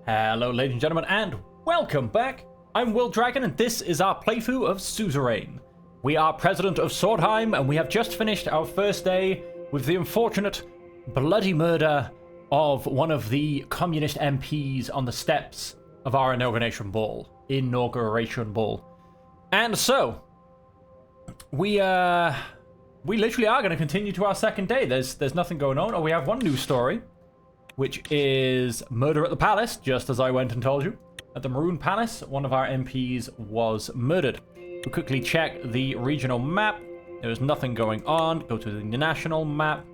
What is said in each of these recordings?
Hello ladies and gentlemen, and welcome back. I'm Will Dragon, and this is our playthrough of Suzerain. We are President of Swordheim, and we have just finished our first day with the unfortunate bloody murder of one of the communist MPs on the steps of our inauguration ball. And so, we literally are going to continue to our second day. There's nothing going on. Oh, we have one new story, which is murder at the palace, just as I went and told you. At the Maroon Palace, one of our MPs was murdered. We quickly check the regional map. There is nothing going on. Go to the national map.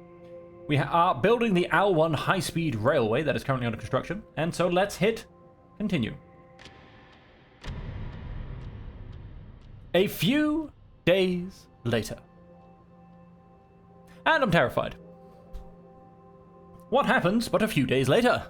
We are building the Al1 high-speed railway that is currently under construction. And so let's hit continue. A few days later. And I'm terrified. What happens but a few days later?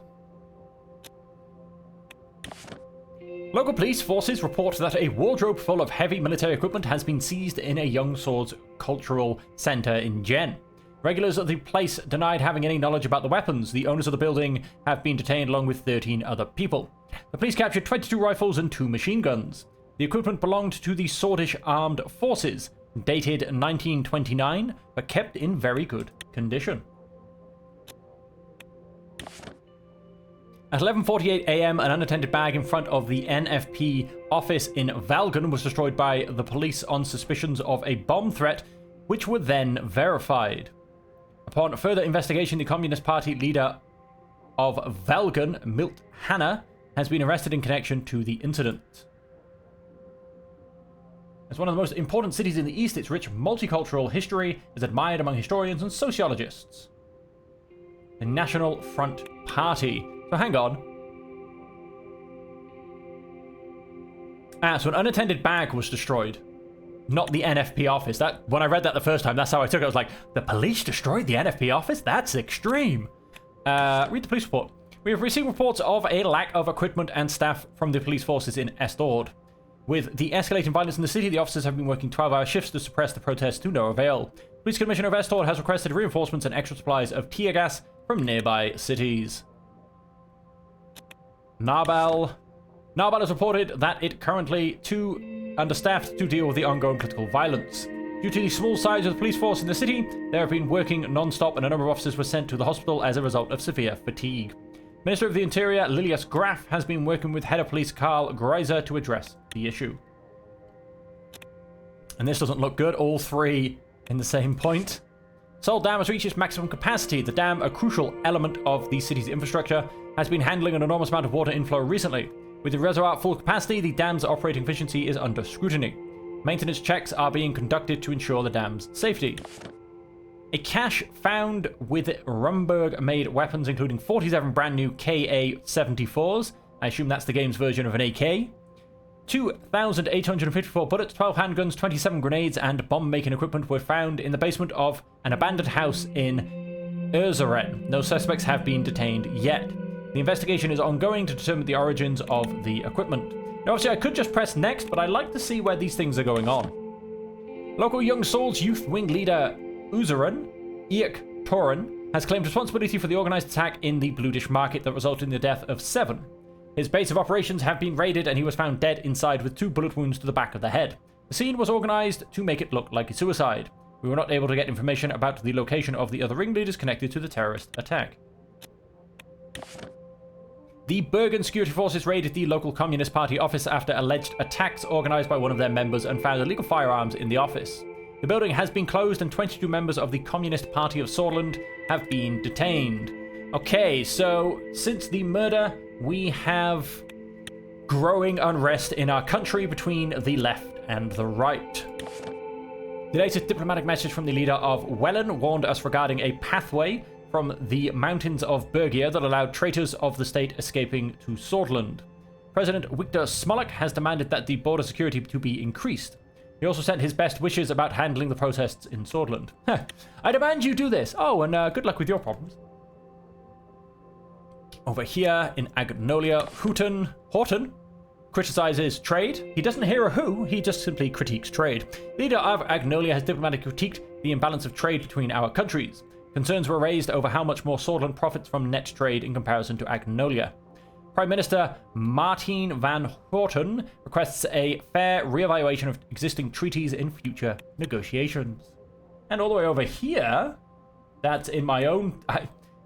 Local police forces report that a wardrobe full of heavy military equipment has been seized in a Young Swords cultural center in Jen. Regulars of the place denied having any knowledge about the weapons. The owners of the building have been detained along with 13 other people. The police captured 22 rifles and 2 machine guns. The equipment belonged to the Swordish Armed Forces, dated 1929, but kept in very good condition. At 11:48 a.m., an unattended bag in front of the NFP office in Valgan was destroyed by the police on suspicions of a bomb threat, which were then verified. Upon further investigation, the Communist Party leader of Valgan, Milt Hanna, has been arrested in connection to the incident. As one of the most important cities in the East, its rich multicultural history is admired among historians and sociologists. The National Front Party. So hang on. So an unattended bag was destroyed. Not the NFP office. When I read that the first time, that's how I took it. I was like, the police destroyed the NFP office? That's extreme. Read the police report. We have received reports of a lack of equipment and staff from the police forces in Estord. With the escalating violence in the city, the officers have been working 12-hour shifts to suppress the protests to no avail. Police Commissioner of Estord has requested reinforcements and extra supplies of tear gas from nearby cities. Narbal has reported that it currently too understaffed to deal with the ongoing political violence. Due to the small size of the police force in the city, they have been working non-stop, and a number of officers were sent to the hospital as a result of severe fatigue. Minister of the Interior Lilias Graf has been working with Head of Police Karl Greiser to address the issue. And this doesn't look good. All three in the same point. Seoul Dam has reached its maximum capacity. The dam, a crucial element of the city's infrastructure, has been handling an enormous amount of water inflow recently. With the reservoir at full capacity, the dam's operating efficiency is under scrutiny. Maintenance checks are being conducted to ensure the dam's safety. A cache found with Rumberg-made weapons, including 47 brand new KA-74s. I assume that's the game's version of an AK. 2,854 bullets, 12 handguns, 27 grenades, and bomb-making equipment were found in the basement of an abandoned house in Suzerain. No suspects have been detained yet. The investigation is ongoing to determine the origins of the equipment. Now, obviously, I could just press next, but I like to see where these things are going on. Local Young Swords youth wing leader Suzerain, Eek Toren, has claimed responsibility for the organized attack in the Blue Dish Market that resulted in the death of 7. His base of operations have been raided, and he was found dead inside with 2 bullet wounds to the back of the head. The scene was organized to make it look like a suicide. We were not able to get information about the location of the other ringleaders connected to the terrorist attack. The Bergen security forces raided the local Communist Party office after alleged attacks organized by one of their members and found illegal firearms in the office. The building has been closed, and 22 members of the Communist Party of Sordland have been detained. Okay, so since the murder, we have growing unrest in our country between the left and the right. The latest diplomatic message from the leader of Wellen warned us regarding a pathway from the mountains of Bergia that allowed traitors of the state escaping to Swordland. President Victor Smolik has demanded that the border security to be increased. He also sent his best wishes about handling the protests in Swordland. I demand you do this. Oh, and good luck with your problems. Over here in Agnolia, Horton criticizes trade. He doesn't hear a who, he just simply critiques trade. The leader of Agnolia has diplomatically critiqued the imbalance of trade between our countries. Concerns were raised over how much more Swordland profits from net trade in comparison to Agnolia. Prime Minister Martijn van Horten requests a fair reevaluation of existing treaties in future negotiations. And all the way over here, that's in my own...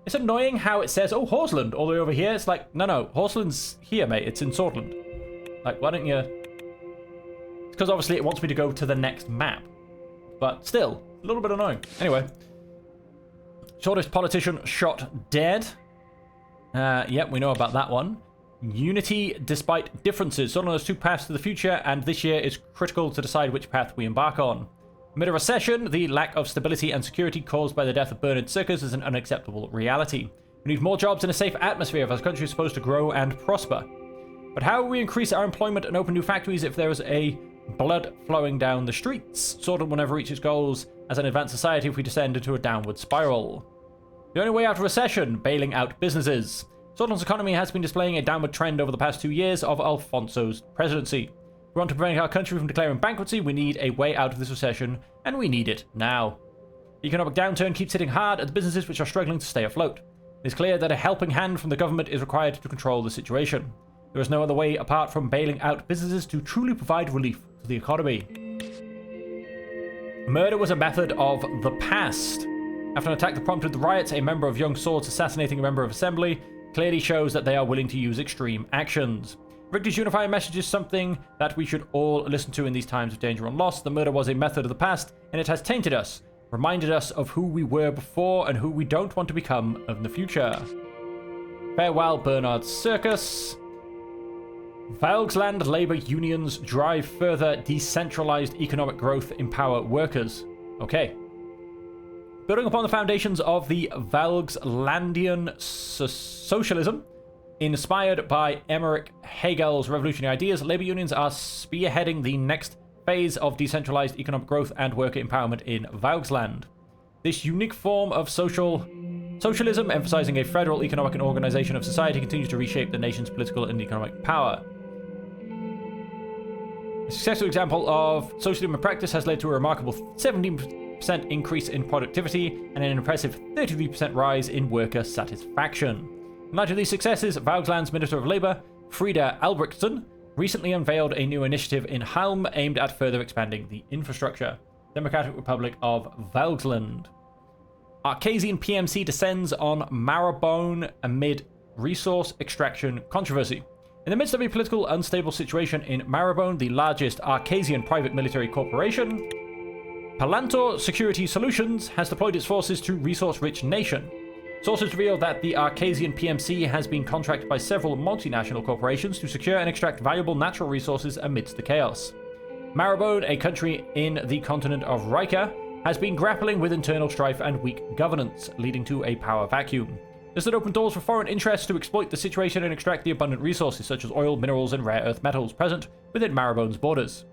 It's annoying how it says, oh, Horseland, all the way over here. It's like, no, Horseland's here, mate. It's in Swordland. Like, why don't you... It's because obviously it wants me to go to the next map. But still, a little bit annoying. Anyway. Shortest politician shot dead. Yep, we know about that one. Unity despite differences. Swordland has two paths to the future, and this year is critical to decide which path we embark on. Amid a recession, the lack of stability and security caused by the death of Bernard Circus is an unacceptable reality. We need more jobs and a safe atmosphere if our country is supposed to grow and prosper. But how will we increase our employment and open new factories if there is a blood flowing down the streets? Swordland will never reach its goals as an advanced society if we descend into a downward spiral. The only way out of recession, bailing out businesses. Swordland's economy has been displaying a downward trend over the past 2 years of Alfonso's presidency. If we want to prevent our country from declaring bankruptcy, we need a way out of this recession, and we need it now. The economic downturn keeps hitting hard at the businesses which are struggling to stay afloat. It is clear that a helping hand from the government is required to control the situation. There is no other way apart from bailing out businesses to truly provide relief to the economy. Murder was a method of the past. After an attack that prompted the riots, a member of Young Swords assassinating a member of Assembly clearly shows that they are willing to use extreme actions. Victor's unifying message is something that we should all listen to in these times of danger and loss. The murder was a method of the past, and it has tainted us, reminded us of who we were before and who we don't want to become in the future. Farewell, Bernard Circus. Valgsland labor unions drive further decentralized economic growth, empower workers. Okay. Building upon the foundations of the Valgslandian socialism, inspired by Emmerich Hagel's revolutionary ideas, labor unions are spearheading the next phase of decentralized economic growth and worker empowerment in Valgsland. This unique form of socialism, emphasizing a federal economic and organization of society, continues to reshape the nation's political and economic power. A successful example of socialism in practice has led to a remarkable 17% increase in productivity and an impressive 33% rise in worker satisfaction. In light of these successes, Valgsland's Minister of Labour, Frida Albrechtsen, recently unveiled a new initiative in Halm aimed at further expanding the infrastructure. Democratic Republic of Valgsland. Arcasian PMC descends on Marrowbone amid resource extraction controversy. In the midst of a political unstable situation in Marrowbone, the largest Arcasian private military corporation, Palantor Security Solutions has deployed its forces to resource-rich nation. Sources reveal that the Arcasian PMC has been contracted by several multinational corporations to secure and extract valuable natural resources amidst the chaos. Marrowbone, a country in the continent of Rica, has been grappling with internal strife and weak governance, leading to a power vacuum. This has opened doors for foreign interests to exploit the situation and extract the abundant resources such as oil, minerals, and rare earth metals present within Marrowbone's borders.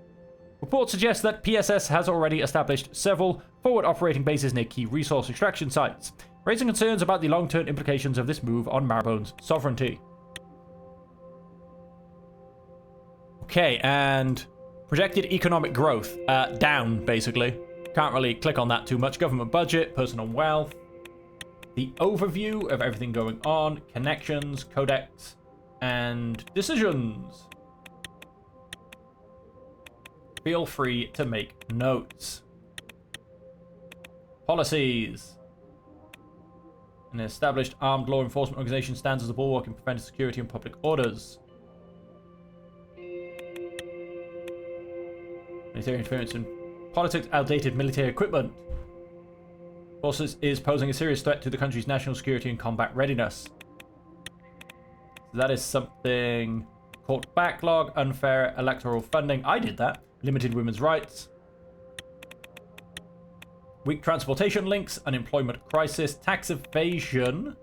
Reports suggest that PSS has already established several forward operating bases near key resource extraction sites, raising concerns about the long-term implications of this move on Marrowbone's sovereignty. Okay, and projected economic growth, down, basically. Can't really click on that too much. Government budget, personal wealth, the overview of everything going on, connections, codex, and decisions. Feel free to make notes. Policies. An established armed law enforcement organization stands as a bulwark in preventing security and public orders. Military interference in politics, outdated military equipment. Forces is posing a serious threat to the country's national security and combat readiness. So that is something. Court backlog, unfair electoral funding. I did that. Limited women's rights. Weak transportation links, unemployment crisis, tax evasion.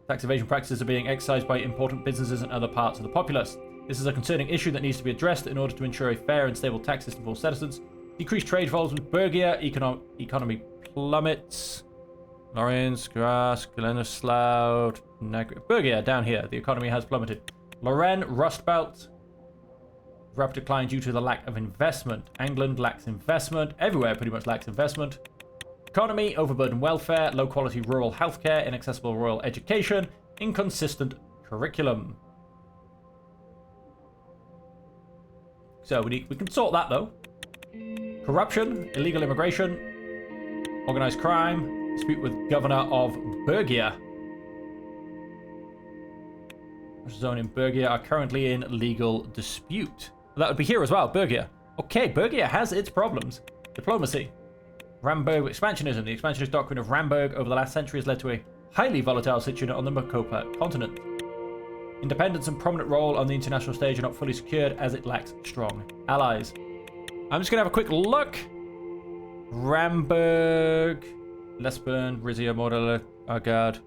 Tax evasion practices are being exercised by important businesses and other parts of the populace. This is a concerning issue that needs to be addressed in order to ensure a fair and stable tax system for citizens. Decreased trade flows with Bergia, economy plummets. Lawrence, Grass, Glenisloud, Bergia down here. The economy has plummeted. Lorraine, Rust Belt. Rapid decline due to the lack of investment. England lacks investment. Everywhere pretty much lacks investment. Economy, overburdened welfare, low quality rural healthcare, inaccessible rural education, inconsistent curriculum. So we can sort that though. Corruption, illegal immigration, organized crime, dispute with governor of Bergia. Zone in Bergia are currently in legal dispute. That would be here as well, Bergia. Okay, Bergia has its problems. Diplomacy. Ramberg expansionism. The expansionist doctrine of Ramberg over the last century has led to a highly volatile situation on the Makopa continent. Independence and prominent role on the international stage are not fully secured as it lacks strong allies. I'm just going to have a quick look. Ramberg, Lesburn, Rizia, Mordor, Argard,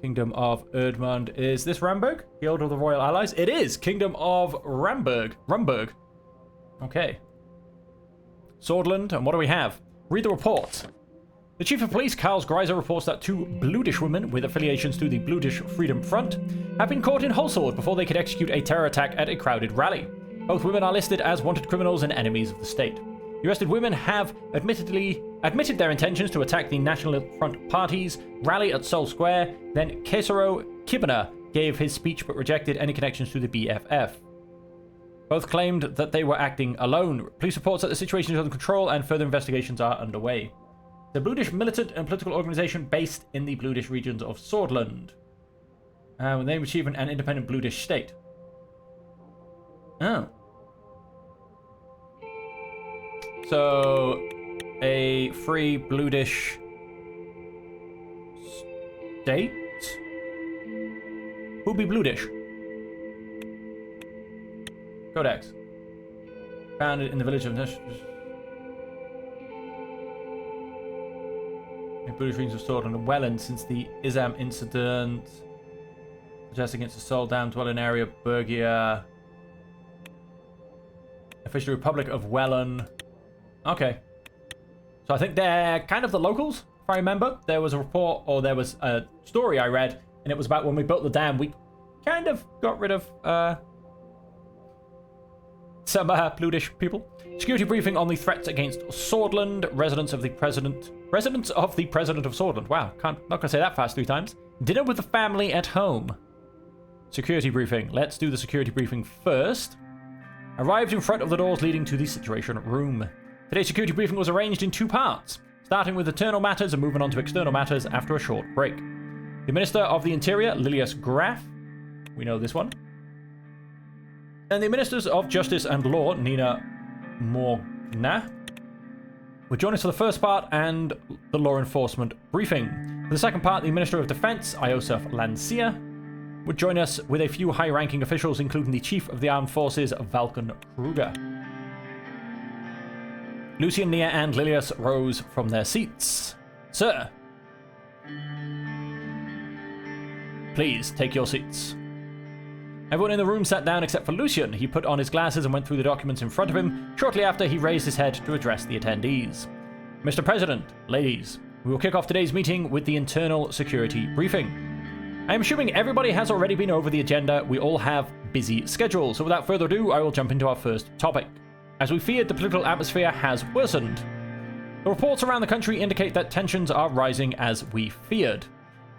Kingdom of Erdmund. Is this Ramberg? Guild of the Royal Allies? It is! Kingdom of Ramberg. Rumberg. Okay. Swordland, and what do we have? Read the report. The Chief of Police, Carls Greiser, reports that 2 Bludish women with affiliations to the Bludish Freedom Front have been caught in Holsword before they could execute a terror attack at a crowded rally. Both women are listed as wanted criminals and enemies of the state. The arrested women have admitted their intentions to attack the National Front Party's rally at Sol Square, then Kesaro Kibana gave his speech but rejected any connections to the BFF. Both claimed that they were acting alone. Police reports that the situation is under control and further investigations are underway. The Bludish militant and political organization based in the Bludish regions of Swordland. With the aim of achieving an independent Bludish state. Oh. So, a free Bludish state? Who'll be Bludish? Codex. Founded in the village of the Bludish regions of Swordland and Welland since the Izam incident. Suggesting against the Sol Dam dwelling area of Bergia. Official Republic of Welland. Okay. So I think they're kind of the locals, if I remember. There was a report, or there was a story I read, and it was about when we built the dam, we kind of got rid of some Bludish people. Security briefing on the threats against Swordland. Residents of the President of Swordland. Wow, not gonna say that fast 3 times. Dinner with the family at home. Security briefing. Let's do the security briefing first. Arrived in front of the doors leading to the Situation Room. Today's security briefing was arranged in 2 parts, starting with internal matters and moving on to external matters after a short break. The Minister of the Interior, Lilius Graf, we know this one, and the Ministers of Justice and Law, Nina Morgna, would join us for the first part and the law enforcement briefing. For the second part, the Minister of Defense, Iosef Lancia, would join us with a few high-ranking officials, including the Chief of the Armed Forces, Valken Kruger. Lucian, Nia, and Lilius rose from their seats. Sir, please take your seats. Everyone in the room sat down except for Lucian. He put on his glasses and went through the documents in front of him. Shortly after, he raised his head to address the attendees. Mr. President, ladies, we will kick off today's meeting with the internal security briefing. I am assuming everybody has already been over the agenda. We all have busy schedules, so without further ado, I will jump into our first topic. As we feared, the political atmosphere has worsened. The reports around the country indicate that tensions are rising as we feared.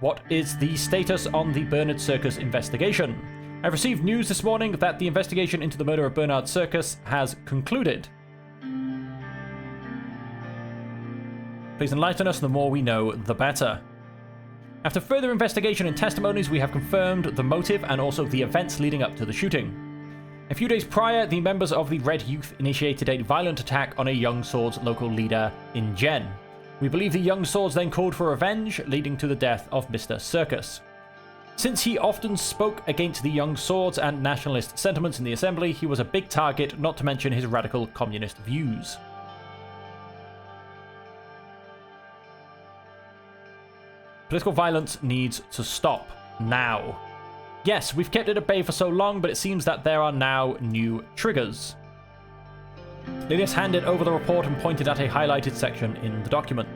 What is the status on the Bernard Circus investigation? I've received news this morning that the investigation into the murder of Bernard Circus has concluded. Please enlighten us, the more we know, the better. After further investigation and testimonies, we have confirmed the motive and also the events leading up to the shooting. A few days prior, the members of the Red Youth initiated a violent attack on a Young Swords local leader in Gen. We believe the Young Swords then called for revenge, leading to the death of Mr. Circus. Since he often spoke against the Young Swords and nationalist sentiments in the assembly, he was a big target, not to mention his radical communist views. Political violence needs to stop now. Yes, we've kept it at bay for so long, but it seems that there are now new triggers. Lilius handed over the report and pointed at a highlighted section in the document.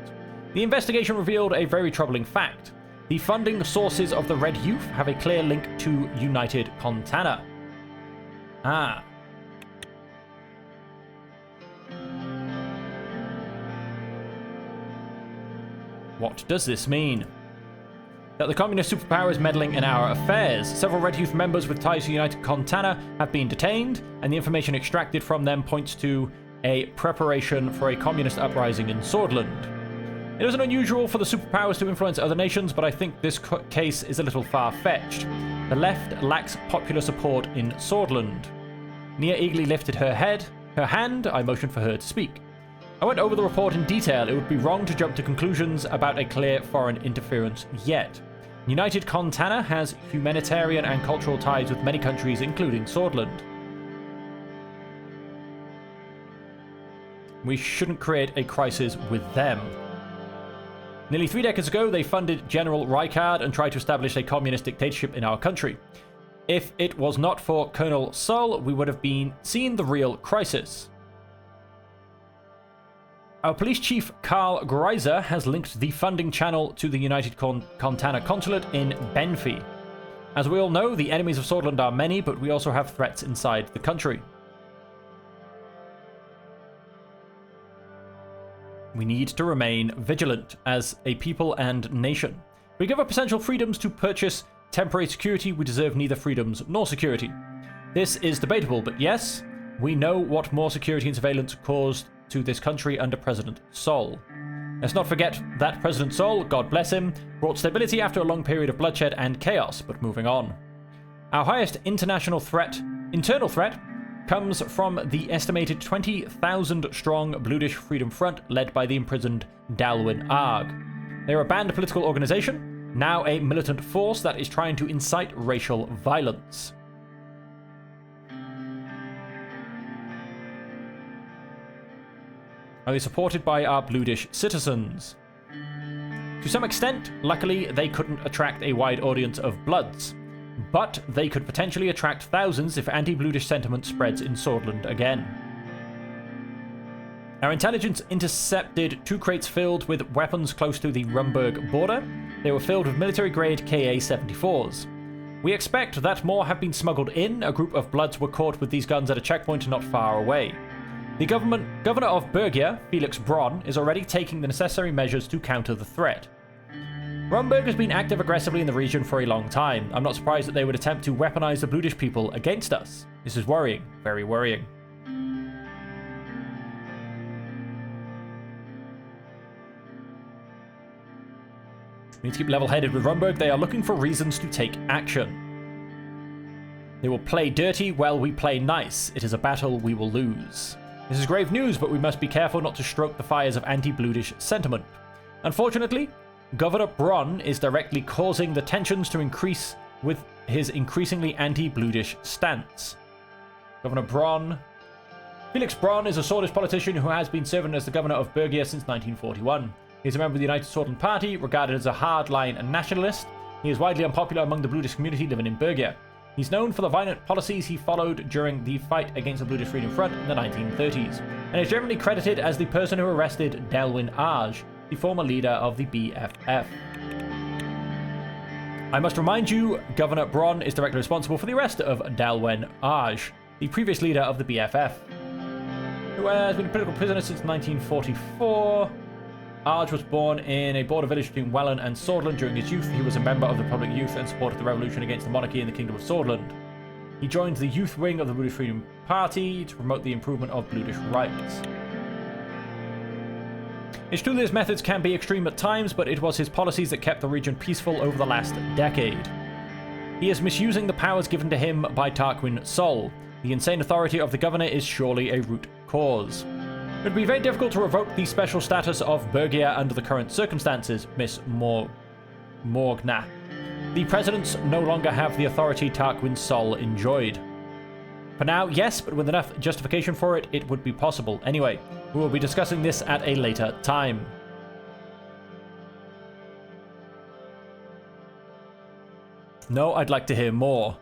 The investigation revealed a very troubling fact. The funding sources of the Red Youth have a clear link to United Contana. Ah. What does this mean? that the communist superpower is meddling in our affairs. Several Red Youth members with ties to United Contana have been detained, and the information extracted from them points to a preparation for a communist uprising in Swordland. It isn't unusual for the superpowers to influence other nations, but I think this case is a little far-fetched. The left lacks popular support in Swordland. Nia eagerly lifted her hand. I motioned for her to speak. I went over the report in detail. It would be wrong to jump to conclusions about a clear foreign interference yet. United Contana has humanitarian and cultural ties with many countries, including Swordland. We shouldn't create a crisis with them. Nearly 3 decades ago, they funded General Rijkaard and tried to establish a communist dictatorship in our country. If it was not for Colonel Sol, we would have seen the real crisis. Our police chief, Karl Greiser, has linked the funding channel to the United Contana consulate in Benfi. As we all know, the enemies of Swordland are many, but we also have threats inside the country. We need to remain vigilant as a people and nation. We give up essential freedoms to purchase temporary security. We deserve neither freedoms nor security. This is debatable, but yes, we know what more security and surveillance caused to this country under President Sol. Let's not forget that President Sol, God bless him, brought stability after a long period of bloodshed and chaos, but moving on. Our highest internal threat, comes from the estimated 20,000 strong Bluedish Freedom Front led by the imprisoned Dalwyn Arg. They are a banned political organization, now a militant force that is trying to incite racial violence. Are they supported by our Bluedish citizens? To some extent, luckily, they couldn't attract a wide audience of Bloods, but they could potentially attract thousands if anti-Bluedish sentiment spreads in Swordland again. Our intelligence intercepted 2 crates filled with weapons close to the Rumburg border. They were filled with military-grade KA-74s. We expect that more have been smuggled in. A group of Bloods were caught with these guns at a checkpoint not far away. The governor of Bergia, Felix Bron, is already taking the necessary measures to counter the threat. Rumburg has been active aggressively in the region for a long time. I'm not surprised that they would attempt to weaponize the Bluedish people against us. This is worrying, very worrying. We need to keep level-headed with Rumburg. They are looking for reasons to take action. They will play dirty while we play nice. It is a battle we will lose. This is grave news, but we must be careful not to stoke the fires of anti-Bluedish sentiment. Unfortunately, Governor Bron is directly causing the tensions to increase with his increasingly anti-Bluedish stance. Felix Bron is a Swordist politician who has been serving as the governor of Bergia since 1941. He is a member of the United Swordland Party, regarded as a hardline nationalist. He is widely unpopular among the Bluedish community living in Bergia. He's known for the violent policies he followed during the fight against the Bluedish Freedom Front in the 1930s, and is generally credited as the person who arrested Dalwyn Arg, the former leader of the BFF. I must remind you, Governor Bron is directly responsible for the arrest of Dalwyn Arg, the previous leader of the BFF, who has been a political prisoner since 1944. Arg was born in a border village between Welland and Swordland. During his youth, he was a member of the public youth and supported the revolution against the monarchy in the Kingdom of Swordland. He joined the youth wing of the Bluedish Freedom Party to promote the improvement of Bluedish rights. It's true that his methods can be extreme at times, but it was his policies that kept the region peaceful over the last decade. He is misusing the powers given to him by Tarquin Sol. The insane authority of the governor is surely a root cause. It would be very difficult to revoke the special status of Bergia under the current circumstances, Miss Morgna. The presidents no longer have the authority Tarquin Sol enjoyed. For now, yes, but with enough justification for it, it would be possible. Anyway, we will be discussing this at a later time. No, I'd like to hear more.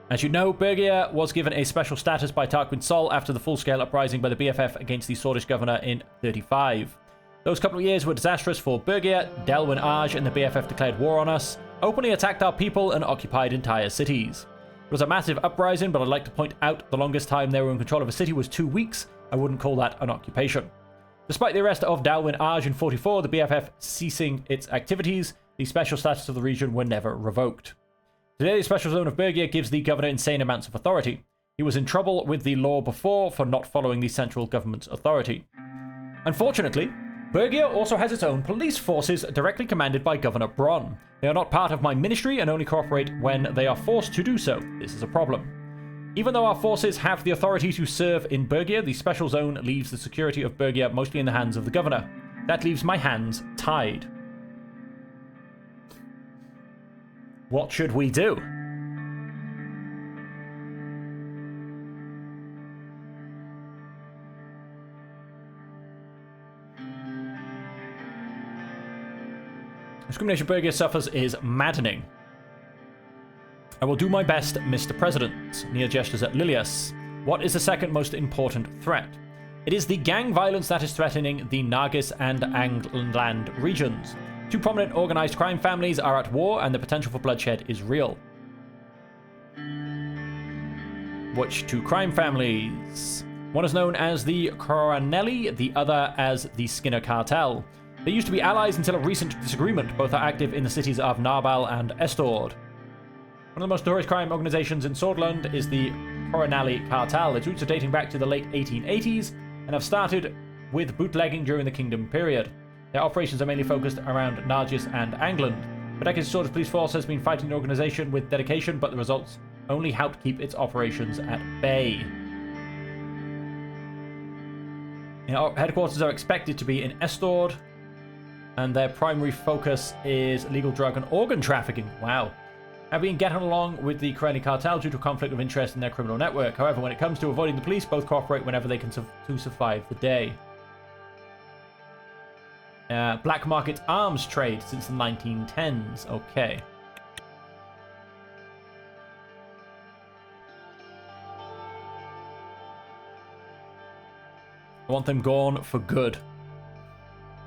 As you know, Bergia was given a special status by Tarquin Sol after the full-scale uprising by the BFF against the Swordish governor in 35. Those couple of years were disastrous for Bergia. Dalwyn Arg and the BFF declared war on us, openly attacked our people, and occupied entire cities. It was a massive uprising, but I'd like to point out the longest time they were in control of a city was 2 weeks. I wouldn't call that an occupation. Despite the arrest of Dalwyn Arg in 44, the BFF ceasing its activities, the special status of the region were never revoked. Today, the special zone of Bergia gives the governor insane amounts of authority. He was in trouble with the law before for not following the central government's authority. Unfortunately, Bergia also has its own police forces directly commanded by Governor Bron. They are not part of my ministry and only cooperate when they are forced to do so. This is a problem. Even though our forces have the authority to serve in Bergia, the special zone leaves the security of Bergia mostly in the hands of the governor. That leaves my hands tied. What should we do? Discrimination Bergia suffers is maddening. I will do my best, Mr. President. Nia gestures at Lilius. What is the second most important threat? It is the gang violence that is threatening the Nargis and Angland regions. Two prominent organized crime families are at war and the potential for bloodshed is real. Which two crime families? One is known as the Coronelli, the other as the Skinner Cartel. They used to be allies until a recent disagreement. Both are active in the cities of Narbal and Estord. One of the most notorious crime organizations in Swordland is the Coronelli Cartel. Its roots are dating back to the late 1880s and have started with bootlegging during the Kingdom period. Their operations are mainly focused around Nargis and Angland. Medek's Sword's police force has been fighting the organization with dedication, but the results only helped keep its operations at bay. Headquarters are expected to be in Estord, and their primary focus is illegal drug and organ trafficking. Wow. Have been getting along with the Corelli cartel due to conflict of interest in their criminal network. However, when it comes to avoiding the police, both cooperate whenever they can to survive the day. Black market arms trade since the 1910s. Okay. I want them gone for good.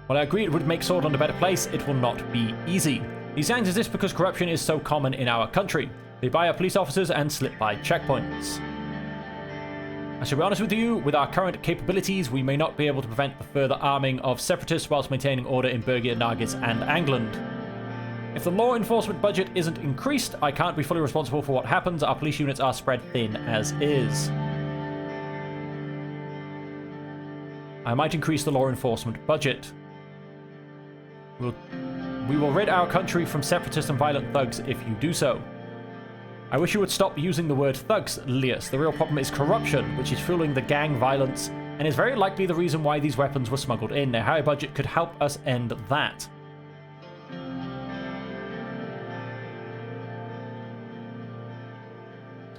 While I agree it would make Swordland a better place, it will not be easy. These gangs exist because corruption is so common in our country. They buy our police officers and slip by checkpoints. I shall be honest with you, with our current capabilities, we may not be able to prevent the further arming of separatists whilst maintaining order in Bergia, Nargis, and Angland. If the law enforcement budget isn't increased, I can't be fully responsible for what happens. Our police units are spread thin as is. I might increase the law enforcement budget. We will rid our country from separatists and violent thugs if you do so. I wish you would stop using the word thugs, Lias. The real problem is corruption, which is fueling the gang violence, and is very likely the reason why these weapons were smuggled in. A higher budget could help us end that.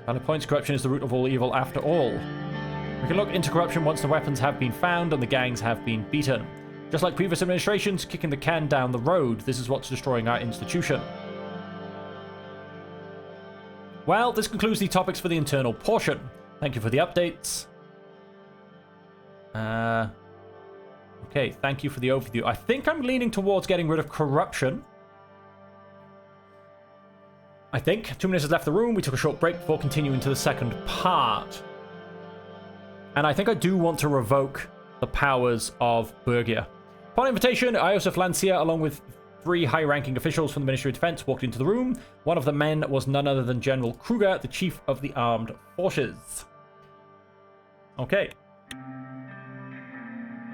Valid points. Corruption is the root of all evil after all. We can look into corruption once the weapons have been found and the gangs have been beaten. Just like previous administrations, kicking the can down the road. This is what's destroying our institution. Well, this concludes the topics for the internal portion. Thank you for the updates. Okay, thank you for the overview. I think I'm leaning towards getting rid of corruption. I think 2 minutes has left the room. We took a short break before continuing to the second part. And I think I do want to revoke the powers of Bergia. Upon invitation, Iosif Lancia, along with 3 high-ranking officials from the Ministry of Defense, walked into the room. One of the men was none other than General Kruger, the Chief of the Armed Forces. Okay.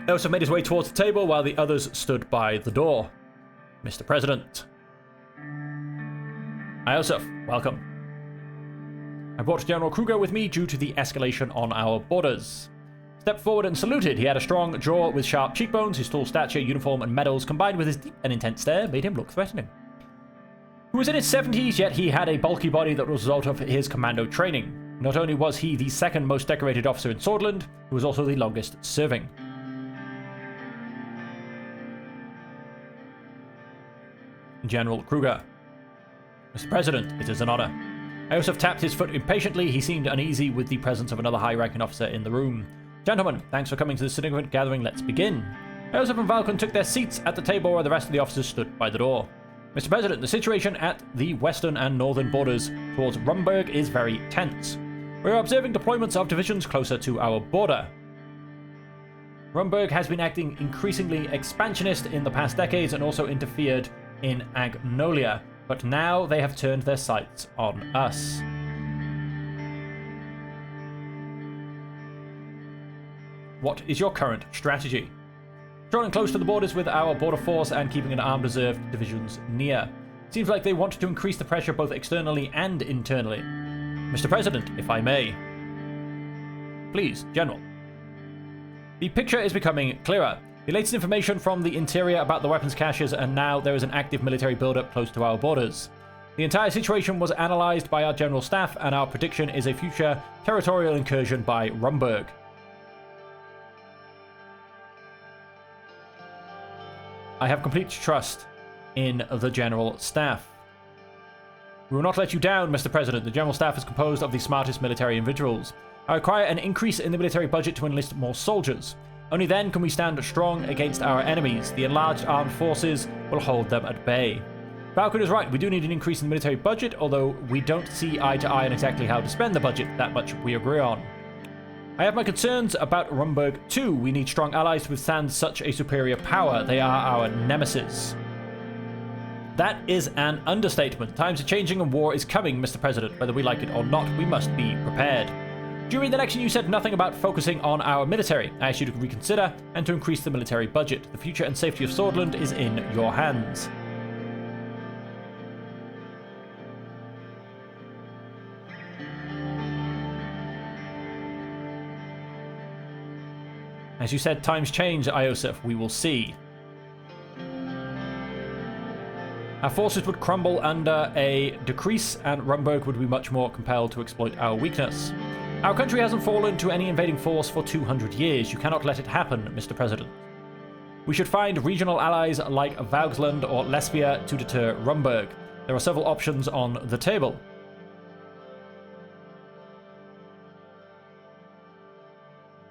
Iosif made his way towards the table while the others stood by the door. Mr. President. Iosif, welcome. I brought General Kruger with me due to the escalation on our borders. Stepped forward and saluted. He had a strong jaw with sharp cheekbones. His tall stature, uniform, and medals, combined with his deep and intense stare, made him look threatening. He was in his 70s, yet he had a bulky body that was a result of his commando training. Not only was he the second most decorated officer in Swordland, he was also the longest serving. General Kruger. Mr. President, it is an honor. Iosif tapped his foot impatiently. He seemed uneasy with the presence of another high-ranking officer in the room. Gentlemen, thanks for coming to this significant gathering. Let's begin. Iosif and Valkon took their seats at the table where the rest of the officers stood by the door. Mr. President, the situation at the western and northern borders towards Rumberg is very tense. We are observing deployments of divisions closer to our border. Rumberg has been acting increasingly expansionist in the past decades and also interfered in Agnolia, but now they have turned their sights on us. What is your current strategy? Drawing close to the borders with our border force and keeping an armed reserve divisions near. Seems like they want to increase the pressure both externally and internally. Mr. President, if I may. Please, General. The picture is becoming clearer. The latest information from the interior about the weapons caches, and now there is an active military buildup close to our borders. The entire situation was analysed by our General Staff, and our prediction is a future territorial incursion by Rumburg. I have complete trust in the General Staff. We will not let you down, Mr. President. The General Staff is composed of the smartest military individuals. I require an increase in the military budget to enlist more soldiers. Only then can we stand strong against our enemies. The enlarged armed forces will hold them at bay. Falcon is right. We do need an increase in the military budget, although we don't see eye to eye on exactly how to spend the budget. That much we agree on. I have my concerns about Rumburg too. We need strong allies to withstand such a superior power. They are our nemesis. That is an understatement. Times are changing and war is coming, Mr. President. Whether we like it or not, we must be prepared. During the election, you said nothing about focusing on our military. I asked you to reconsider and to increase the military budget. The future and safety of Swordland is in your hands. As you said, times change, Iosef. We will see. Our forces would crumble under a decrease, and Rumburg would be much more compelled to exploit our weakness. Our country hasn't fallen to any invading force for 200 years. You cannot let it happen, Mr. President. We should find regional allies like Vauxland or Lesbia to deter Rumburg. There are several options on the table.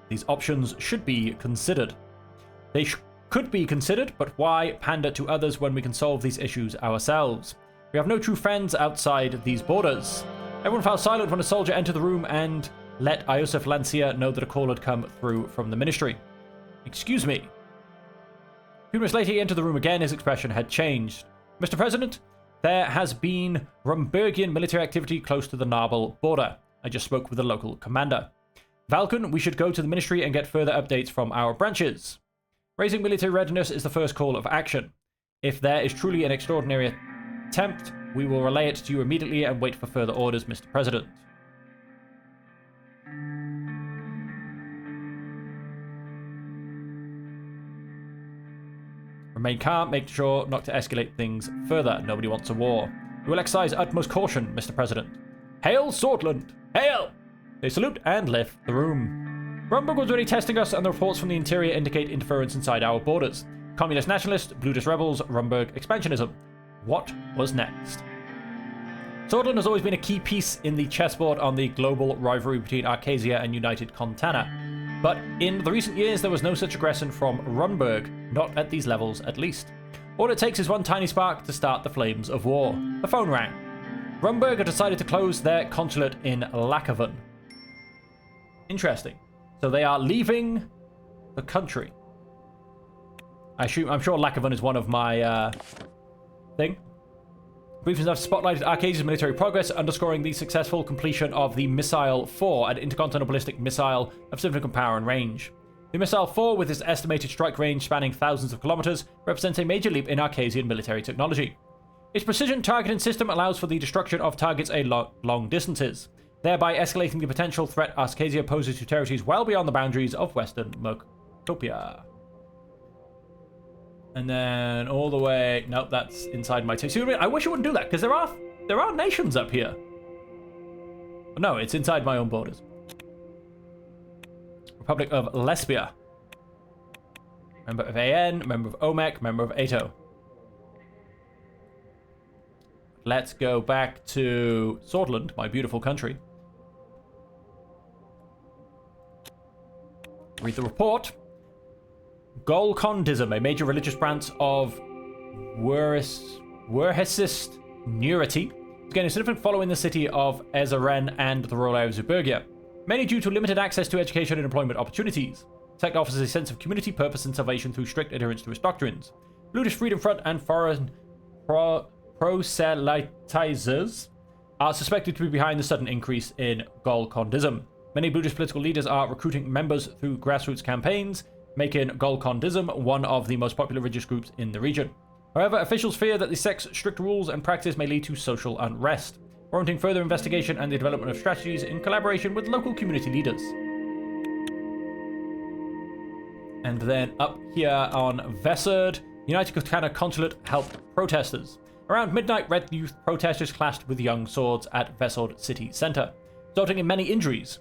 These options should be considered. They could be considered, but why pander to others when we can solve these issues ourselves? We have no true friends outside these borders. Everyone fell silent when a soldier entered the room and let Iosef Lancia know that a call had come through from the ministry. Excuse me. A few minutes later, he entered the room again. His expression had changed. Mr. President, there has been Rumburgian military activity close to the Narbel border. I just spoke with the local commander. Valken, we should go to the ministry and get further updates from our branches. Raising military readiness is the first call of action. If there is truly an extraordinary attempt, we will relay it to you immediately and wait for further orders, Mr. President. Remain calm, make sure not to escalate things further. Nobody wants a war. We will exercise utmost caution, Mr. President. Hail, Swordland! Hail! They salute and left the room. Rumburg was already testing us, and the reports from the interior indicate interference inside our borders. Communist nationalists, Bludist rebels, Rumburg expansionism. What was next? Swordland has always been a key piece in the chessboard on the global rivalry between Arcasia and United Contana. But in the recent years, there was no such aggression from Rumburg, not at these levels at least. All it takes is one tiny spark to start the flames of war. The phone rang. Rumburg had decided to close their consulate in Lakavan. Interesting. So they are leaving the country. I'm sure Lakavan is one of my thing. Briefings have spotlighted Arcasia's military progress, underscoring the successful completion of the Missile 4, an intercontinental ballistic missile of significant power and range. The Missile 4, with its estimated strike range spanning thousands of kilometers, represents a major leap in Arcasian military technology. Its precision targeting system allows for the destruction of targets at long distances, thereby escalating the potential threat Arcasia poses to territories well beyond the boundaries of Western Mercopia. And then all the way... Nope, that's inside my territory. I wish I wouldn't do that, because there are nations up here. But no, it's inside my own borders. Republic of Lesbia. Member of AN, member of OMEC, member of ATO. Let's go back to Swordland, my beautiful country. Read the report. Golkondism, a major religious branch of Werhesist Neurity, is gaining a significant following in the city of Suzerain and the royal area of Zuburgia, mainly due to limited access to education and employment opportunities. The sect offers a sense of community, purpose, and salvation through strict adherence to its doctrines. Bludist Freedom Front and foreign proselytizers are suspected to be behind the sudden increase in Golkondism. Many Buddhist political leaders are recruiting members through grassroots campaigns, making Golkondism one of the most popular religious groups in the region. However, officials fear that the sect's strict rules and practice may lead to social unrest, warranting further investigation and the development of strategies in collaboration with local community leaders. And then up here on Vesard, United Katana Consulate helped protesters. Around midnight, red youth protesters clashed with young swords at Vesard city centre, resulting in many injuries.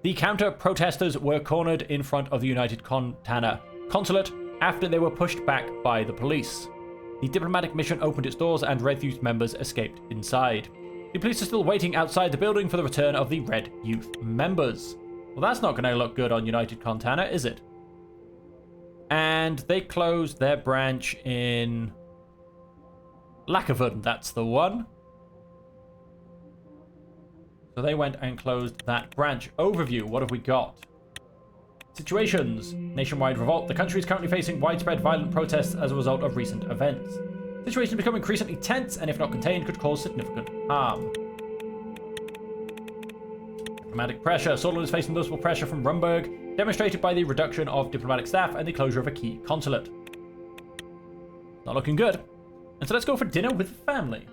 The counter-protesters were cornered in front of the United Katana Consulate after they were pushed back by the police. The diplomatic mission opened its doors and red youth members escaped inside. The police are still waiting outside the building for the return of the red youth members. Well, that's not going to look good on United Katana, is it? And they closed their branch in Lackavan, that's the one. So they went and closed that branch. Overview, what have we got? Situations. Nationwide revolt. The country is currently facing widespread violent protests as a result of recent events. The situation has become increasingly tense and if not contained could cause significant harm. Diplomatic pressure. Solon is facing noticeable pressure from Rumburg, demonstrated by the reduction of diplomatic staff and the closure of a key consulate. Not looking good. And so let's go for dinner with the family.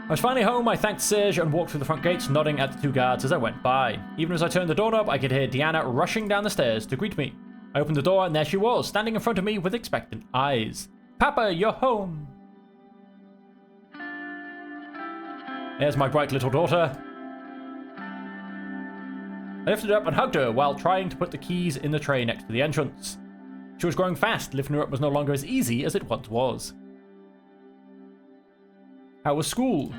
I was finally home. I thanked Serge and walked through the front gates, nodding at the two guards as I went by. Even as I turned the doorknob, I could hear Deanna rushing down the stairs to greet me. I opened the door and there she was, standing in front of me with expectant eyes. Papa, you're home. There's my bright little daughter. I lifted her up and hugged her while trying to put the keys in the tray next to the entrance. She was growing fast. Lifting her up was no longer as easy as it once was. How was school?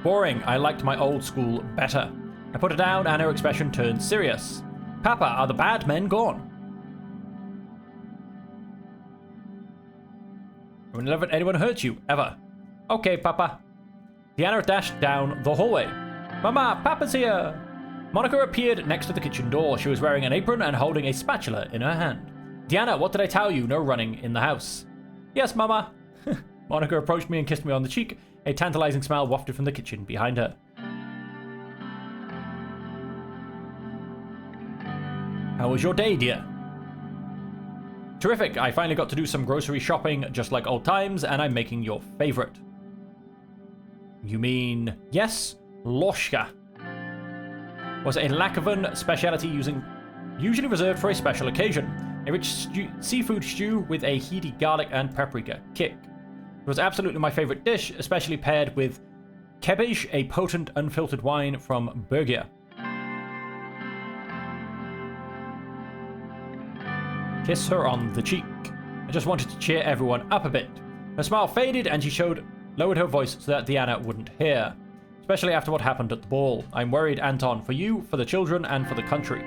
Boring. I liked my old school better. I put her down and her expression turned serious. Papa, are the bad men gone? When never anyone hurt you, ever. Okay, Papa. Deanna dashed down the hallway. Mama, Papa's here! Monica appeared next to the kitchen door. She was wearing an apron and holding a spatula in her hand. Deanna, what did I tell you? No running in the house. Yes, Mama. Monica approached me and kissed me on the cheek. A tantalizing smile wafted from the kitchen behind her. How was your day, dear? Terrific. I finally got to do some grocery shopping just like old times, and I'm making your favorite. You mean... Yes, Loshka. Was a Lackavan specialty usually reserved for a special occasion. A rich seafood stew with a heady garlic and paprika kick. It was absolutely my favorite dish, especially paired with Kebish, a potent unfiltered wine from Bergia. Kiss her on the cheek. I just wanted to cheer everyone up a bit. Her smile faded and she lowered her voice so that Deanna wouldn't hear. Especially after what happened at the ball. I'm worried, Anton, for you, for the children, and for the country.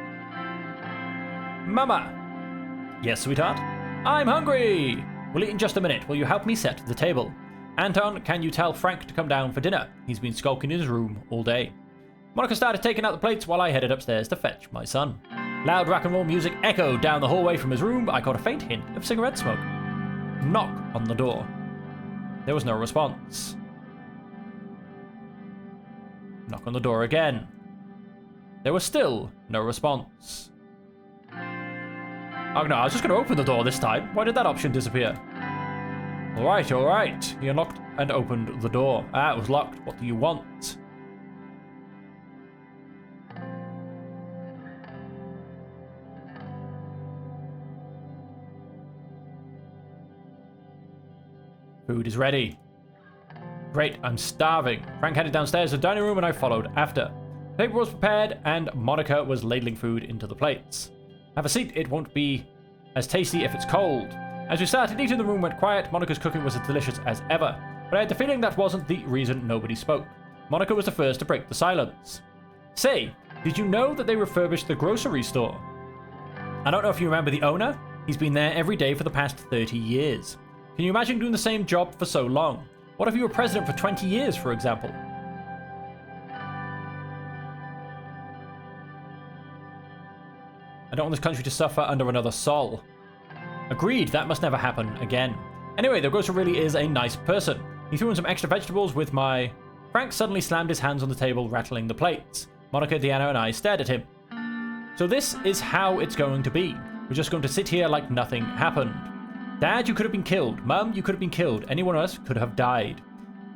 Mama! Yes, sweetheart? I'm hungry! We'll eat in just a minute. Will you help me set the table? Anton, can you tell Frank to come down for dinner? He's been skulking in his room all day. Monica started taking out the plates while I headed upstairs to fetch my son. Loud rock and roll music echoed down the hallway from his room. I caught a faint hint of cigarette smoke. Knock on the door. There was no response. Knock on the door again. There was still no response. Oh no, I was just going to open the door this time. Why did that option disappear? Alright, alright. He unlocked and opened the door. Ah, it was locked. What do you want? Food is ready. Great, I'm starving. Frank headed downstairs to the dining room and I followed after. The paper was prepared and Monica was ladling food into the plates. Have a seat, it won't be as tasty if it's cold. As we started eating, the room went quiet. Monica's cooking was as delicious as ever, but I had the feeling that wasn't the reason nobody spoke. Monica was the first to break the silence. Say, did you know that they refurbished the grocery store? I don't know if you remember the owner. He's been there every day for the past 30 years. Can you imagine doing the same job for so long? What if you were president for 20 years, for example? I don't want this country to suffer under another Sol. Agreed, that must never happen again. Anyway, the grocer really is a nice person. He threw in some extra vegetables with my... Frank suddenly slammed his hands on the table, rattling the plates. Monica, Deanna, and I stared at him. So this is how it's going to be. We're just going to sit here like nothing happened. Dad, you could have been killed. Mum, you could have been killed. Anyone else could have died.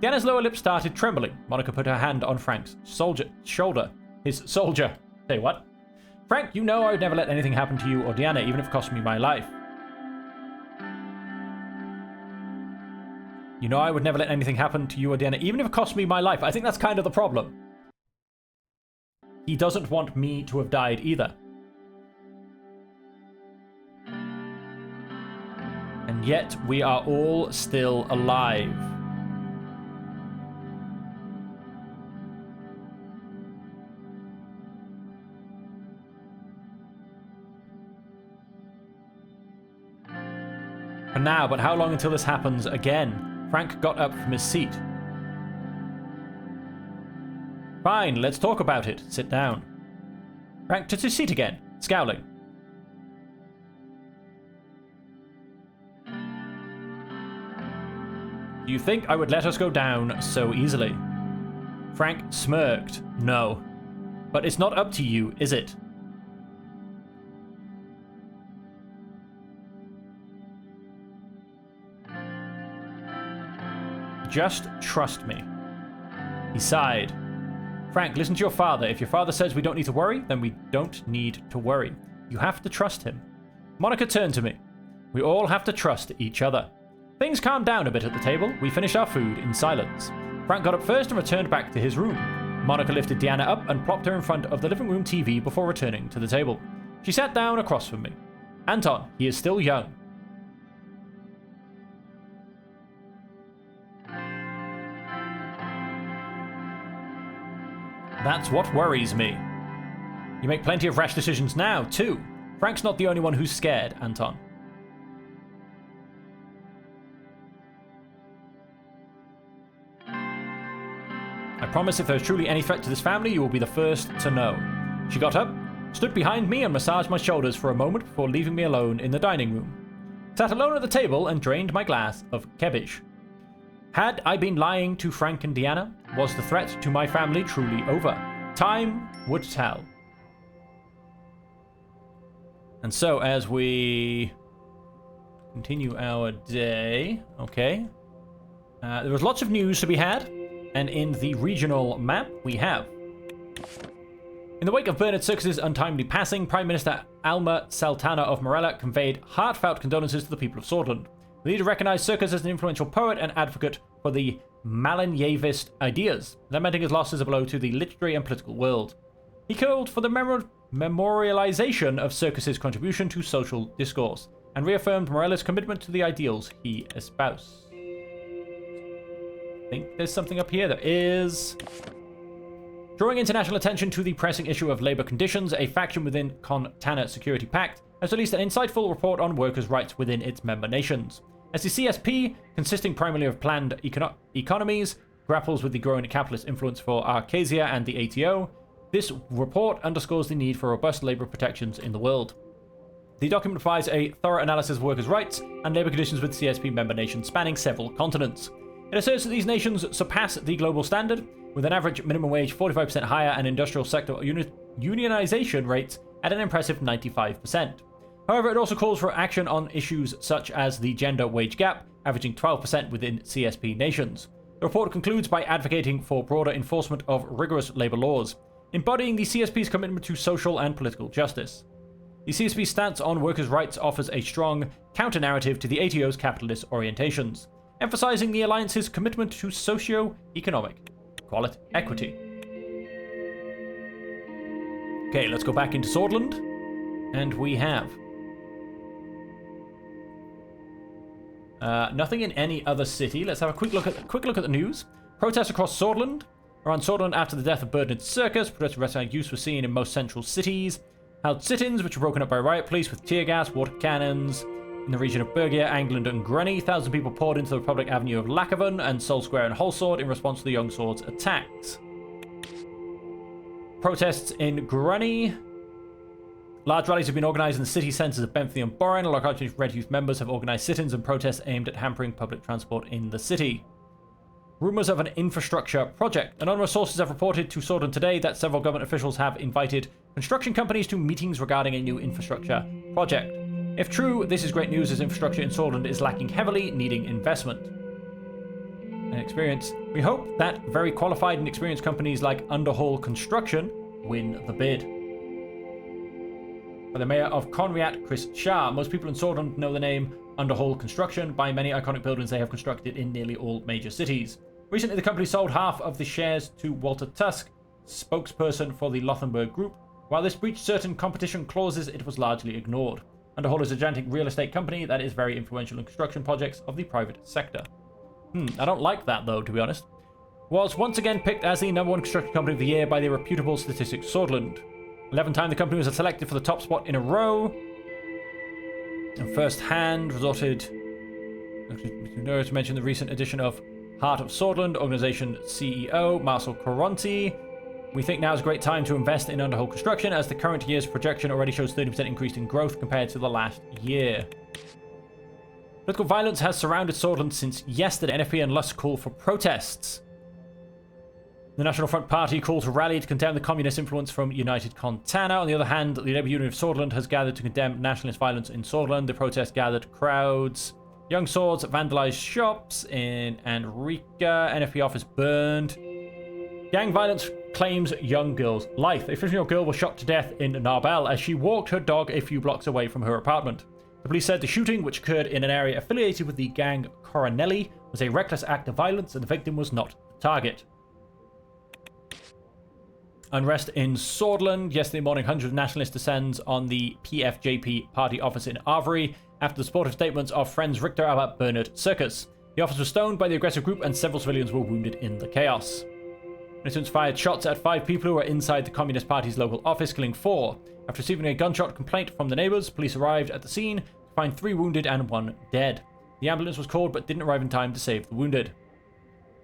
Deanna's lower lip started trembling. Monica put her hand on Frank's shoulder. His soldier. Say what? Frank, you know I would never let anything happen to you or Deanna, even if it cost me my life. You know I would never let anything happen to you or Deanna, even if it cost me my life. I think that's kind of the problem. He doesn't want me to have died either. And yet we are all still alive. For now, but how long until this happens again? Frank got up from his seat. Fine, let's talk about it. Sit down. Frank took his seat again, scowling. Do you think I would let us go down so easily? Frank smirked. No. But it's not up to you, is it? Just trust me. He sighed. Frank, listen to your father. If your father says we don't need to worry, then we don't need to worry. You have to trust him. Monica turned to me. We all have to trust each other. Things calmed down a bit at the table. We finished our food in silence. Frank got up first and returned back to his room. Monica lifted Deanna up and plopped her in front of the living room TV before returning to the table. She sat down across from me. Anton, he is still young. That's what worries me. You make plenty of rash decisions now, too. Frank's not the only one who's scared, Anton. I promise if there's truly any threat to this family, you will be the first to know. She got up, stood behind me and massaged my shoulders for a moment before leaving me alone in the dining room. Sat alone at the table and drained my glass of Kebish. Had I been lying to Frank and Deanna? Was the threat to my family truly over? Time would tell. And so, as we continue our day, okay, there was lots of news to be had, and in the regional map, we have. In the wake of Bernard Circus's untimely passing, Prime Minister Alma Sultana of Morella conveyed heartfelt condolences to the people of Swordland. The leader recognized Circus as an influential poet and advocate for the Malinievist ideas, lamenting his loss as a blow to the literary and political world. He called for the memorialization of Circus's contribution to social discourse, and reaffirmed Morella's commitment to the ideals he espoused. I think there's something up here. There is. Drawing international attention to the pressing issue of labor conditions, a faction within Contana Security Pact has released an insightful report on workers' rights within its member nations. As the CSP, consisting primarily of planned economies, grapples with the growing capitalist influence for Arcasia and the ATO, this report underscores the need for robust labor protections in the world. The document provides a thorough analysis of workers' rights and labor conditions with CSP member nations spanning several continents. It asserts that these nations surpass the global standard, with an average minimum wage 45% higher and industrial sector unionization rates at an impressive 95%. However, it also calls for action on issues such as the gender wage gap, averaging 12% within CSP nations. The report concludes by advocating for broader enforcement of rigorous labor laws, embodying the CSP's commitment to social and political justice. The CSP's stance on workers' rights offers a strong counter-narrative to the ATO's capitalist orientations, emphasizing the alliance's commitment to socio-economic equity. Okay, let's go back into Swordland, and we have nothing in any other city. Let's have a quick look at the news. Protests across Swordland. Around Swordland after the death of Bernard Circus, protest restaurant use was seen in most central cities. Held sit-ins, which were broken up by riot police with tear gas, water cannons. In the region of Bergia, Angland, and Grunny, thousands of people poured into the public avenue of Lackavan and Sol Square and Holsword in response to the Young Swords' attacks. Protests in Grunny Large rallies have been organised in the city centres of Bentley and Boren. A lot of Red Youth members have organised sit-ins and protests aimed at hampering public transport in the city. Rumours of an infrastructure project. Anonymous sources have reported to Swordland today that several government officials have invited construction companies to meetings regarding a new infrastructure project. If true, this is great news as infrastructure in Swordland is lacking heavily, needing investment and experience. We hope that very qualified and experienced companies like Underhall Construction win the bid. By the mayor of Conriat, Chris Shah. Most people in Swordland know the name Underhall Construction by many iconic buildings they have constructed in nearly all major cities. Recently, the company sold half of the shares to Walter Tusk, spokesperson for the Lothenberg Group. While this breached certain competition clauses, it was largely ignored. Underhall is a gigantic real estate company that is very influential in construction projects of the private sector. I don't like that, though, to be honest. Was once again picked as the #1 construction company of the year by the reputable Statistics Swordland. 11th time the company was selected for the top spot in a row. And first hand resulted to mention the recent addition of Heart of Swordland organization CEO Marcel Coronti. We think now is a great time to invest in Underhall Construction as the current year's projection already shows 30% increase in growth compared to the last year. Political violence has surrounded Swordland since yesterday. NFP and Lust call for protests. The National Front Party call to rally to condemn the communist influence from United Contana. On the other hand, the Labour Union of Swordland has gathered to condemn nationalist violence in Swordland. The protest gathered crowds. Young Swords vandalised shops in Anrika. NFP office burned. Gang violence claims young girl's life. A 15-year-old girl was shot to death in Narbel as she walked her dog a few blocks away from her apartment. The police said the shooting, which occurred in an area affiliated with the gang Coronelli, was a reckless act of violence and the victim was not the target. Unrest in Swordland. Yesterday morning, hundreds of nationalists descends on the PFJP party office in Avery after the supportive statements of Friends Richter about Bernard Circus. The office was stoned by the aggressive group and several civilians were wounded in the chaos. Militants fired shots at 5 people who were inside the Communist Party's local office, killing 4. After receiving a gunshot complaint from the neighbours, police arrived at the scene to find 3 wounded and 1 dead. The ambulance was called but didn't arrive in time to save the wounded.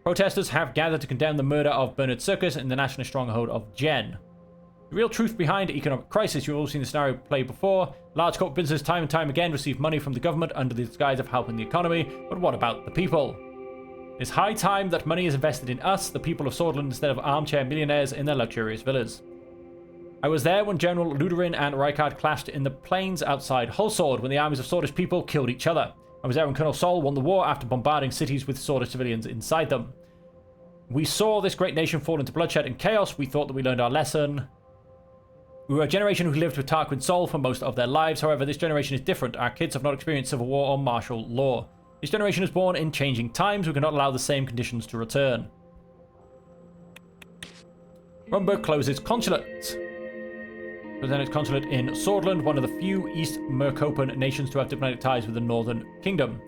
Protesters have gathered to condemn the murder of Bernard Circus in the nationalist stronghold of Jen. The real truth behind economic crisis, you've all seen the scenario play before. Large corporate businesses time and time again receive money from the government under the disguise of helping the economy, but what about the people? It's high time that money is invested in us, the people of Swordland, instead of armchair millionaires in their luxurious villas. I was there when General Luderin and Rykard clashed in the plains outside Hullsword when the armies of Swordish people killed each other. I was there when Colonel Sol won the war after bombarding cities with Swordish civilians inside them. We saw this great nation fall into bloodshed and chaos. We thought that we learned our lesson. We were a generation who lived with Tarquin Sol for most of their lives. However, this generation is different. Our kids have not experienced civil war or martial law. This generation is born in changing times. We cannot allow the same conditions to return. Rumburg closes consulate. Its consulate in Swordland, one of the few East Mercopan nations to have diplomatic ties with the Northern Kingdom.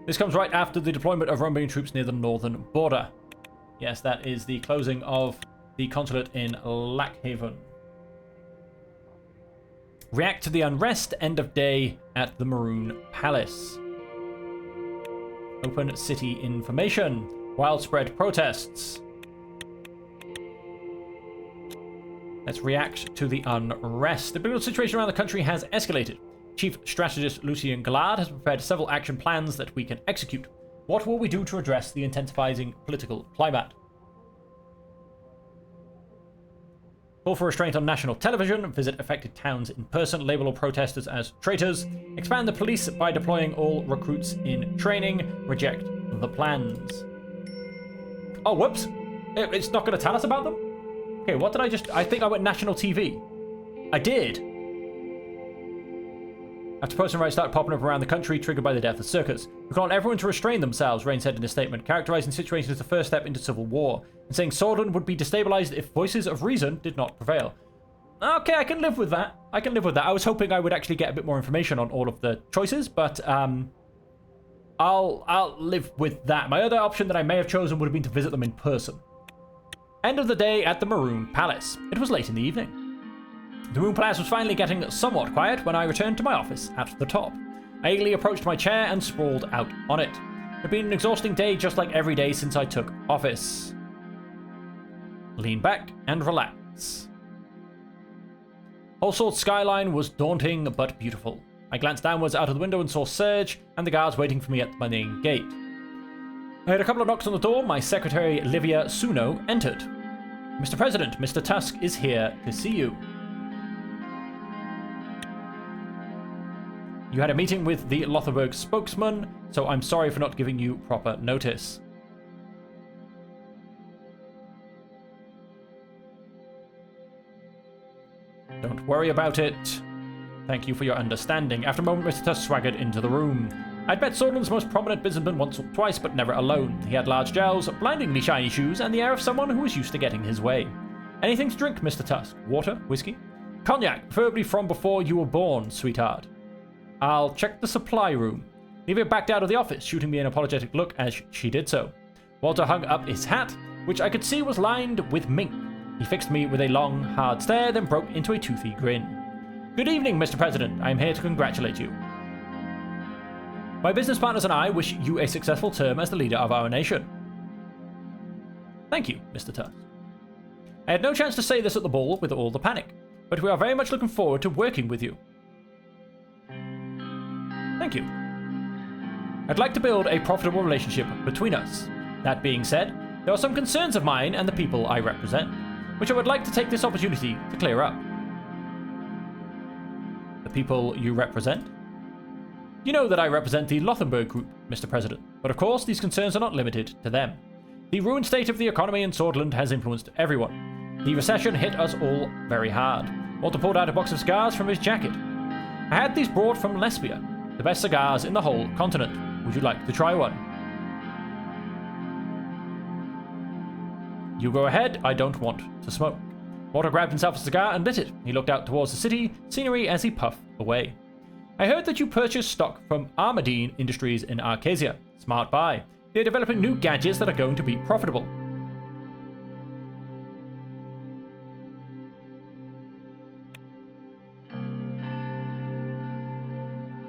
This comes right after the deployment of Rumburgian troops near the northern border. Yes, that is the closing of the consulate in Lackhaven. React to the unrest, end of day at the Maroon Palace. Open city information. Widespread protests. Let's react to the unrest. The political situation around the country has escalated. Chief Strategist Lucien Glad has prepared several action plans that we can execute. What will we do to address the intensifying political climate? Call for restraint on national television. Visit affected towns in person. Label all protesters as traitors. Expand the police by deploying all recruits in training. Reject the plans. Oh, whoops. It's not going to tell us about them? Okay, what did I think I went national TV. I did. After personal rights started popping up around the country, triggered by the death of Circus. We call on everyone to restrain themselves, Rain said in a statement, characterizing the situation as the first step into civil war, and saying Swordland would be destabilized if voices of reason did not prevail. Okay, I can live with that. I was hoping I would actually get a bit more information on all of the choices, but I'll live with that. My other option that I may have chosen would have been to visit them in person. End of the day at the Maroon Palace. It was late in the evening. The Maroon Palace was finally getting somewhat quiet when I returned to my office at the top. I eagerly approached my chair and sprawled out on it. It had been an exhausting day just like every day since I took office. Lean back and relax. Whole Sword's skyline was daunting but beautiful. I glanced downwards out of the window and saw Serge and the guards waiting for me at my main gate. I heard a couple of knocks on the door. My secretary, Livia Suno, entered. Mr. President, Mr. Tusk is here to see you. You had a meeting with the Lothenburg spokesman, so I'm sorry for not giving you proper notice. Don't worry about it. Thank you for your understanding. After a moment, Mr. Tusk swaggered into the room. I'd met Swordland's most prominent businessman once or twice, but never alone. He had large jowls, blindingly shiny shoes, and the air of someone who was used to getting his way. Anything to drink, Mr. Tusk? Water? Whiskey? Cognac, preferably from before you were born, sweetheart. I'll check the supply room. Livia backed out of the office, shooting me an apologetic look as she did so. Walter hung up his hat, which I could see was lined with mink. He fixed me with a long, hard stare, then broke into a toothy grin. Good evening, Mr. President. I am here to congratulate you. My business partners and I wish you a successful term as the leader of our nation. Thank you, Mr. Tusk. I had no chance to say this at the ball with all the panic, but we are very much looking forward to working with you. Thank you. I'd like to build a profitable relationship between us. That being said, there are some concerns of mine and the people I represent, which I would like to take this opportunity to clear up. The people you represent? You know that I represent the Lothenburg Group, Mr. President, but of course these concerns are not limited to them. The ruined state of the economy in Swordland has influenced everyone. The recession hit us all very hard. Walter pulled out a box of cigars from his jacket. I had these brought from Lesbia, the best cigars in the whole continent. Would you like to try one? You go ahead, I don't want to smoke. Walter grabbed himself a cigar and lit it. He looked out towards the city scenery as he puffed away. I heard that you purchased stock from Armadine Industries in Arcasia. Smart buy. They're developing new gadgets that are going to be profitable.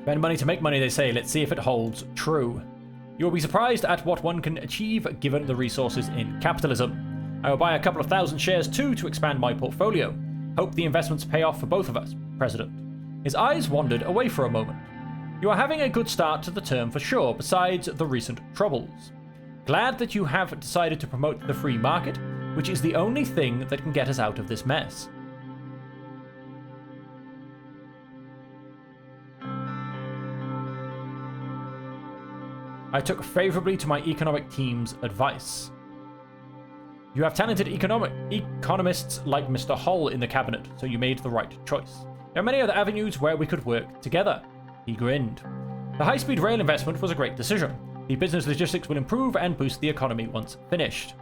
Spend money to make money, they say. Let's see if it holds true. You will be surprised at what one can achieve given the resources in capitalism. I will buy a couple of thousand shares too to expand my portfolio. Hope the investments pay off for both of us, President. His eyes wandered away for a moment. You are having a good start to the term for sure, besides the recent troubles. Glad that you have decided to promote the free market, which is the only thing that can get us out of this mess. I took favorably to my economic team's advice. You have talented economists like Mr. Hull in the cabinet, so you made the right choice. There are many other avenues where we could work together. He grinned. The high-speed rail investment was a great decision. The business logistics will improve and boost the economy once finished.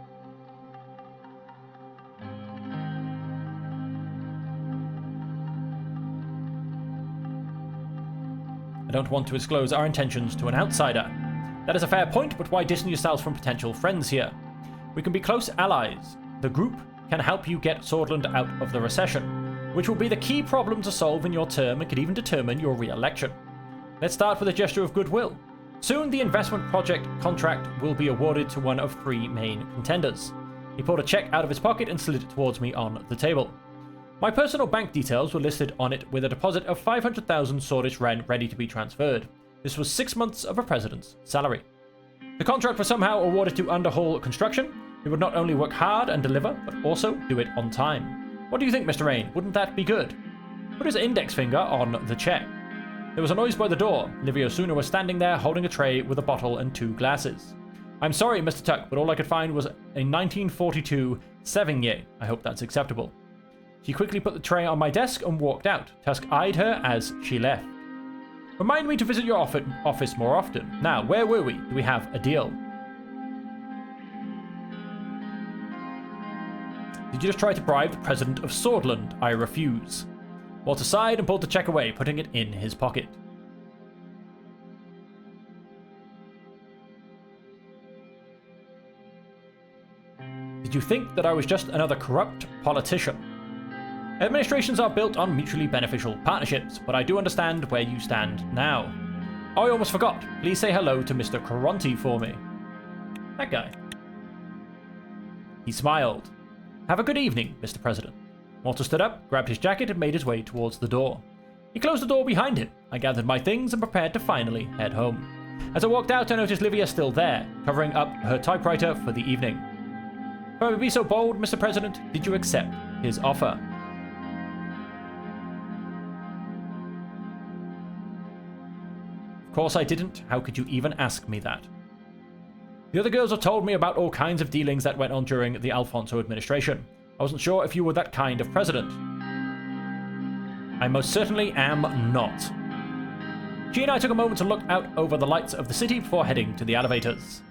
I don't want to disclose our intentions to an outsider. That is a fair point, but why distance yourselves from potential friends here? We can be close allies. The group can help you get Swordland out of the recession, which will be the key problem to solve in your term and could even determine your re-election. Let's start with a gesture of goodwill. Soon the investment project contract will be awarded to one of 3 main contenders. He pulled a check out of his pocket and slid it towards me on the table. My personal bank details were listed on it with a deposit of 500,000 Swordish Ren ready to be transferred. This was 6 months of a president's salary. The contract was somehow awarded to Underhall Construction. We would not only work hard and deliver, but also do it on time. What do you think, Mr. Rain? Wouldn't that be good? Put his index finger on the check. There was a noise by the door. Livia Suna was standing there holding a tray with a bottle and 2 glasses. I'm sorry, Mr. Tuck, but all I could find was a 1942 Sevigny. I hope that's acceptable. She quickly put the tray on my desk and walked out. Tusk eyed her as she left. Remind me to visit your office more often. Now, where were we? Do we have a deal? Did you just try to bribe the president of Swordland? I refuse. Walter sighed and pulled the check away, putting it in his pocket. Did you think that I was just another corrupt politician? Administrations are built on mutually beneficial partnerships, but I do understand where you stand now. Oh, I almost forgot. Please say hello to Mr. Caronti for me. That guy. He smiled. Have a good evening, Mr. President. Walter stood up, grabbed his jacket, and made his way towards the door. He closed the door behind him. I gathered my things and prepared to finally head home. As I walked out, I noticed Livia still there, covering up her typewriter for the evening. If I would be so bold, Mr. President, did you accept his offer? Of course I didn't. How could you even ask me that? The other girls have told me about all kinds of dealings that went on during the Alfonso administration. I wasn't sure if you were that kind of president. I most certainly am not. She and I took a moment to look out over the lights of the city before heading to the elevators.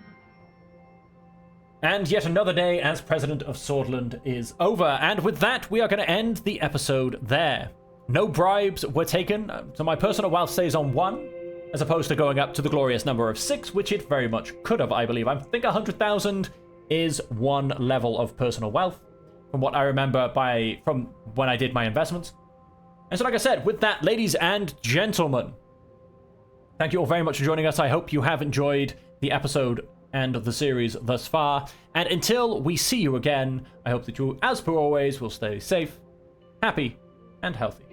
And yet another day as president of Swordland is over, and with that we are going to end the episode there. No bribes were taken, so my personal wealth stays on 1, as opposed to going up to the glorious number of 6, which it very much could have, I believe. I think 100,000 is 1 level of personal wealth, from what I remember from when I did my investments. And so like I said, with that, ladies and gentlemen, thank you all very much for joining us. I hope you have enjoyed the episode and the series thus far. And until we see you again, I hope that you, as per always, will stay safe, happy, and healthy.